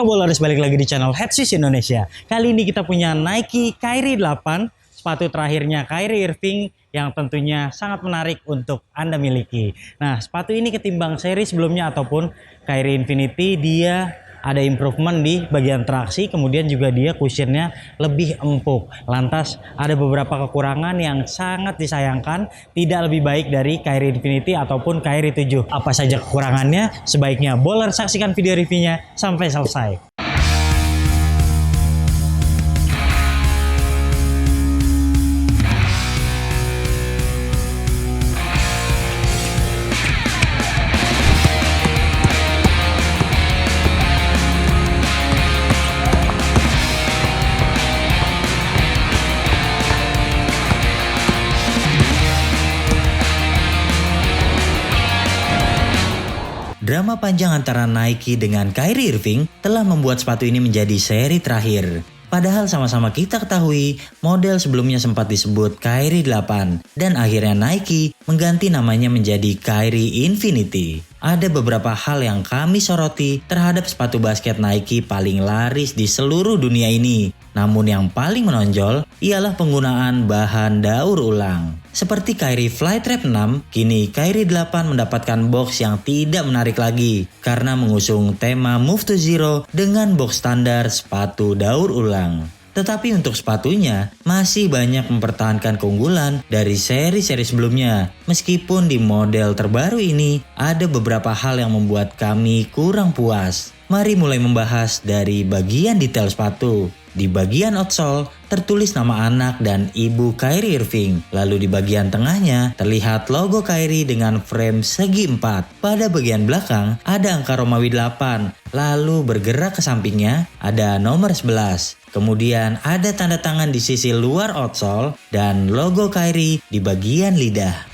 Halo Bowlers, balik lagi di channel Headswiss Indonesia. Kali ini kita punya Nike Kyrie 8, sepatu terakhirnya Kyrie Irving yang tentunya sangat menarik untuk Anda miliki. Nah, sepatu ini ketimbang seri sebelumnya ataupun Kyrie Infinity, dia ada improvement di bagian traksi, kemudian juga dia cushionnya lebih empuk. Lantas ada beberapa kekurangan yang sangat disayangkan, tidak lebih baik dari Kyrie Infinity ataupun Kyrie 7. Apa saja kekurangannya? Sebaiknya bowler saksikan video reviewnya sampai selesai. Drama panjang antara Nike dengan Kyrie Irving telah membuat sepatu ini menjadi seri terakhir. Padahal sama-sama kita ketahui, model sebelumnya sempat disebut Kyrie 8 dan akhirnya Nike mengganti namanya menjadi Kyrie Infinity. Ada beberapa hal yang kami soroti terhadap sepatu basket Nike paling laris di seluruh dunia ini. Namun yang paling menonjol ialah penggunaan bahan daur ulang. Seperti Kyrie Flytrap 6, kini Kyrie 8 mendapatkan box yang tidak menarik lagi karena mengusung tema Move to Zero dengan box standar sepatu daur ulang. Tetapi untuk sepatunya masih banyak mempertahankan keunggulan dari seri-seri sebelumnya. Meskipun di model terbaru ini ada beberapa hal yang membuat kami kurang puas. Mari mulai membahas dari bagian detail sepatu. Di bagian outsole tertulis nama anak dan ibu Kyrie Irving. Lalu di bagian tengahnya terlihat logo Kyrie dengan frame segi 4. Pada bagian belakang ada angka Romawi 8. Lalu bergerak ke sampingnya ada nomor 11. Kemudian ada tanda tangan di sisi luar outsole dan logo Kyrie di bagian lidah.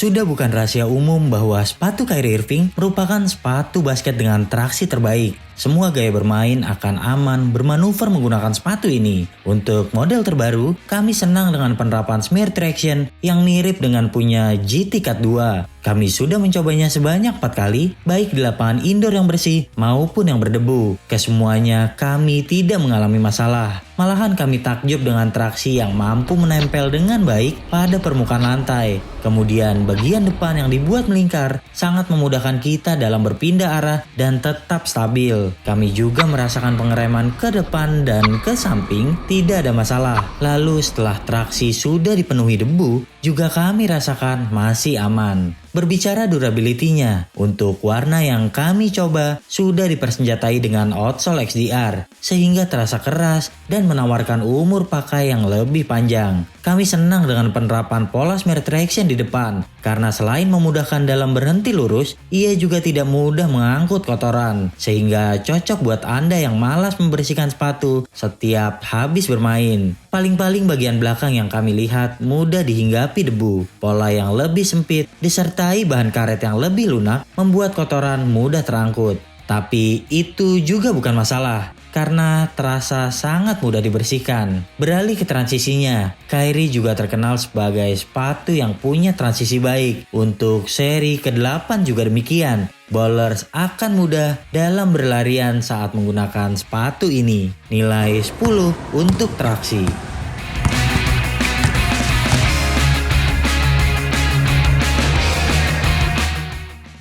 Sudah bukan rahasia umum bahwa sepatu Kyrie Irving merupakan sepatu basket dengan traksi terbaik. Semua gaya bermain akan aman bermanuver menggunakan sepatu ini. Untuk model terbaru, kami senang dengan penerapan smear traction yang mirip dengan punya GT Cut 2. Kami sudah mencobanya sebanyak 4 kali, baik di lapangan indoor yang bersih maupun yang berdebu. Kesemuanya kami tidak mengalami masalah. Malahan kami takjub dengan traksi yang mampu menempel dengan baik pada permukaan lantai. Kemudian bagian depan yang dibuat melingkar sangat memudahkan kita dalam berpindah arah dan tetap stabil. Kami juga merasakan pengereman ke depan dan ke samping tidak ada masalah. Lalu setelah traksi sudah dipenuhi debu, juga kami rasakan masih aman. Berbicara durability-nya, untuk warna yang kami coba sudah dipersenjatai dengan outsole XDR sehingga terasa keras dan menawarkan umur pakai yang lebih panjang. Kami senang dengan penerapan pola smear traction di depan karena selain memudahkan dalam berhenti lurus, ia juga tidak mudah mengangkut kotoran sehingga cocok buat Anda yang malas membersihkan sepatu setiap habis bermain. Paling-paling bagian belakang yang kami lihat mudah dihinggapi debu. Pola yang lebih sempit disertai bahan karet yang lebih lunak membuat kotoran mudah terangkut. Tapi itu juga bukan masalah karena terasa sangat mudah dibersihkan. Beralih ke transisinya, Kyrie juga terkenal sebagai sepatu yang punya transisi baik. Untuk seri ke-8 juga demikian. Bowlers akan mudah dalam berlarian saat menggunakan sepatu ini. Nilai 10 untuk traksi.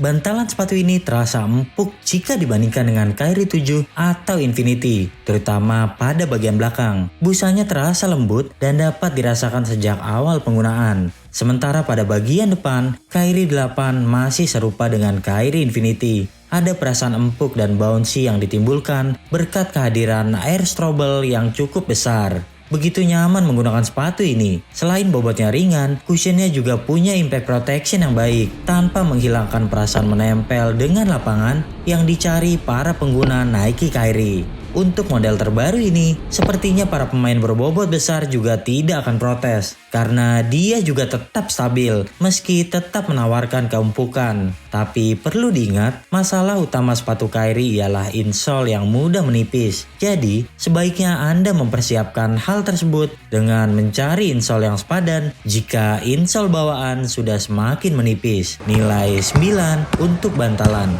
Bantalan sepatu ini terasa empuk jika dibandingkan dengan Kyrie 7 atau Infinity, terutama pada bagian belakang. Busanya terasa lembut dan dapat dirasakan sejak awal penggunaan. Sementara pada bagian depan, Kyrie 8 masih serupa dengan Kyrie Infinity. Ada perasaan empuk dan bouncy yang ditimbulkan berkat kehadiran air strobel yang cukup besar. Begitu nyaman menggunakan sepatu ini. Selain bobotnya ringan, cushionnya juga punya impact protection yang baik tanpa menghilangkan perasaan menempel dengan lapangan yang dicari para pengguna Nike Kyrie. Untuk model terbaru ini, sepertinya para pemain berbobot besar juga tidak akan protes karena dia juga tetap stabil meski tetap menawarkan keempukan. Tapi perlu diingat, masalah utama sepatu Kyrie ialah insole yang mudah menipis. Jadi, sebaiknya Anda mempersiapkan hal tersebut dengan mencari insole yang sepadan jika insole bawaan sudah semakin menipis. Nilai 9 untuk bantalan.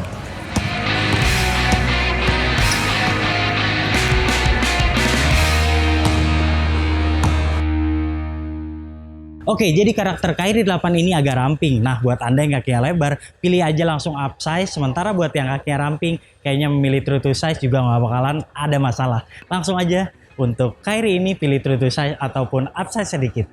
Oke, jadi karakter Kyrie 8 ini agak ramping. Nah, buat Anda yang kakinya lebar, pilih aja langsung upsize. Sementara buat yang kakinya ramping, kayaknya memilih true to size juga nggak bakalan ada masalah. Langsung aja untuk Kyrie ini pilih true to size ataupun upsize sedikit.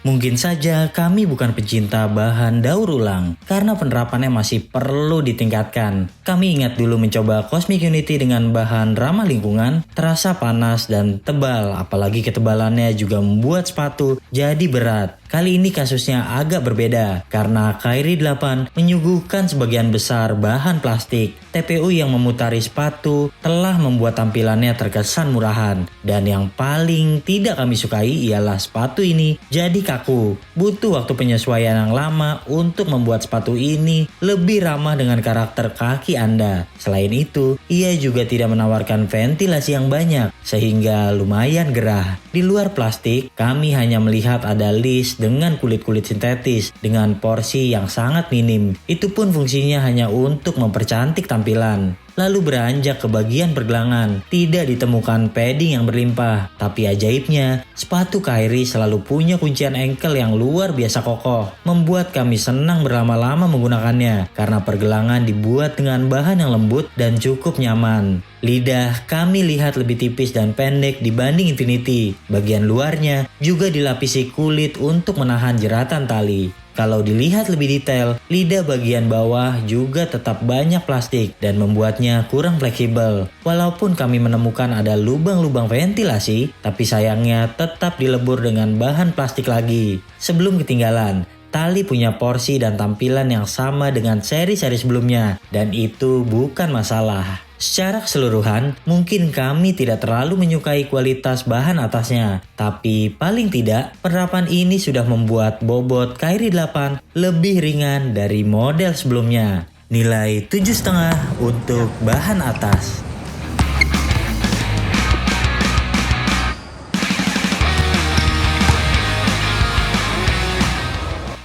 Mungkin saja kami bukan pecinta bahan daur ulang karena penerapannya masih perlu ditingkatkan. Kami ingat dulu mencoba Cosmic Unity dengan bahan ramah lingkungan, terasa panas dan tebal, apalagi ketebalannya juga membuat sepatu jadi berat. Kali ini kasusnya agak berbeda karena Kyrie 8 menyuguhkan sebagian besar bahan plastik. TPU yang memutari sepatu telah membuat tampilannya terkesan murahan, dan yang paling tidak kami sukai ialah sepatu ini jadi kaku. Butuh waktu penyesuaian yang lama untuk membuat sepatu ini lebih ramah dengan karakter kaki Anda. Selain itu, ia juga tidak menawarkan ventilasi yang banyak sehingga lumayan gerah. Di luar plastik, kami hanya melihat ada list dengan kulit-kulit sintetis dengan porsi yang sangat minim. Itu pun fungsinya hanya untuk mempercantik tampilan. Lalu beranjak ke bagian pergelangan, tidak ditemukan padding yang berlimpah. Tapi ajaibnya, sepatu Kyrie selalu punya kuncian ankle yang luar biasa kokoh, membuat kami senang berlama-lama menggunakannya karena pergelangan dibuat dengan bahan yang lembut dan cukup nyaman. Lidah kami lihat lebih tipis dan pendek dibanding Infinity. Bagian luarnya juga dilapisi kulit untuk menahan jeratan tali. Kalau dilihat lebih detail, lidah bagian bawah juga tetap banyak plastik dan membuatnya kurang fleksibel. Walaupun kami menemukan ada lubang-lubang ventilasi, tapi sayangnya tetap dilebur dengan bahan plastik lagi. Sebelum ketinggalan, tali punya porsi dan tampilan yang sama dengan seri-seri sebelumnya, dan itu bukan masalah. Secara keseluruhan, mungkin kami tidak terlalu menyukai kualitas bahan atasnya, tapi paling tidak penerapan ini sudah membuat bobot Kyrie 8 lebih ringan dari model sebelumnya. Nilai 7,5 untuk bahan atas.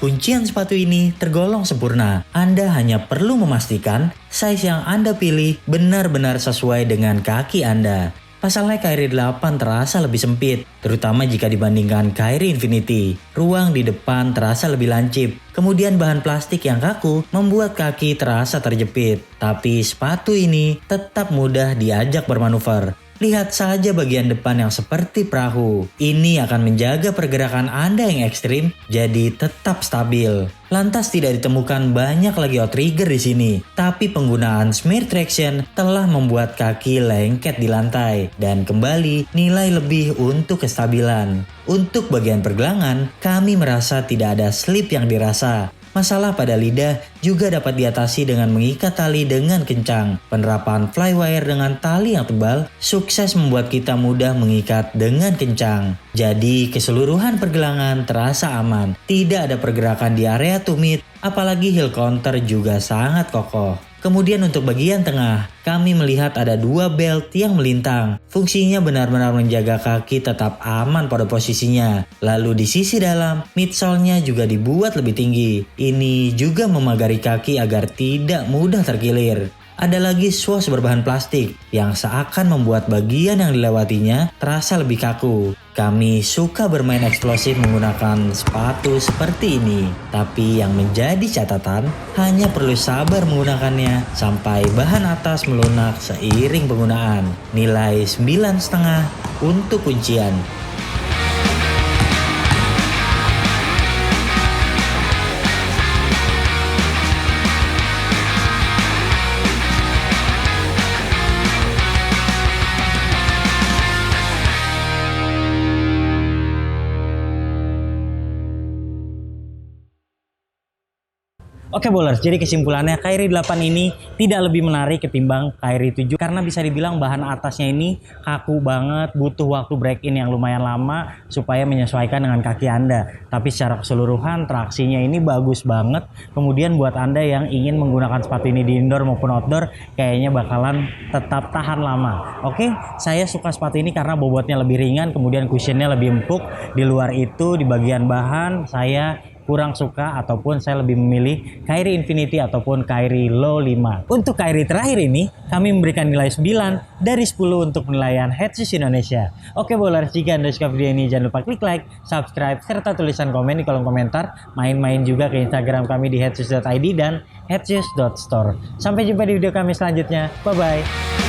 Kuncian sepatu ini tergolong sempurna. Anda hanya perlu memastikan size yang Anda pilih benar-benar sesuai dengan kaki Anda. Pasalnya Kyrie 8 terasa lebih sempit, terutama jika dibandingkan Kyrie Infinity. Ruang di depan terasa lebih lancip. Kemudian bahan plastik yang kaku membuat kaki terasa terjepit. Tapi sepatu ini tetap mudah diajak bermanuver. Lihat saja bagian depan yang seperti perahu. Ini akan menjaga pergerakan Anda yang ekstrim jadi tetap stabil. Lantas tidak ditemukan banyak lagi outrigger di sini, tapi penggunaan smear traction telah membuat kaki lengket di lantai dan kembali nilai lebih untuk kestabilan. Untuk bagian pergelangan, kami merasa tidak ada slip yang dirasa. Masalah pada lidah juga dapat diatasi dengan mengikat tali dengan kencang. Penerapan flywire dengan tali yang tebal sukses membuat kita mudah mengikat dengan kencang. Jadi keseluruhan pergelangan terasa aman. Tidak ada pergerakan di area tumit, apalagi heel counter juga sangat kokoh. Kemudian untuk bagian tengah, kami melihat ada dua belt yang melintang. Fungsinya benar-benar menjaga kaki tetap aman pada posisinya. Lalu di sisi dalam, midsole-nya juga dibuat lebih tinggi. Ini juga memagari kaki agar tidak mudah terkilir. Ada lagi swoosh berbahan plastik yang seakan membuat bagian yang dilewatinya terasa lebih kaku. Kami suka bermain eksplosif menggunakan sepatu seperti ini. Tapi yang menjadi catatan, hanya perlu sabar menggunakannya sampai bahan atas melunak seiring penggunaan. Nilai 9,5 untuk kuncian. Oke bowlers, jadi kesimpulannya Kyrie 8 ini tidak lebih menarik ketimbang Kyrie 7 karena bisa dibilang bahan atasnya ini kaku banget, butuh waktu break in yang lumayan lama supaya menyesuaikan dengan kaki Anda. Tapi secara keseluruhan traksinya ini bagus banget. Kemudian buat Anda yang ingin menggunakan sepatu ini di indoor maupun outdoor, kayaknya bakalan tetap tahan lama. Oke, saya suka sepatu ini karena bobotnya lebih ringan, kemudian cushionnya lebih empuk. Di luar itu, di bagian bahan saya kurang suka ataupun saya lebih memilih Kyrie Infinity ataupun Kyrie Low 5. Untuk Kyrie terakhir ini, kami memberikan nilai 9 dari 10 untuk penilaian Head Shoes Indonesia. Oke bowlers, jika Anda suka video ini jangan lupa klik like, subscribe, serta tulisan komen di kolom komentar. Main-main juga ke Instagram kami di headshoes.id dan headshoes.store. Sampai jumpa di video kami selanjutnya. Bye-bye.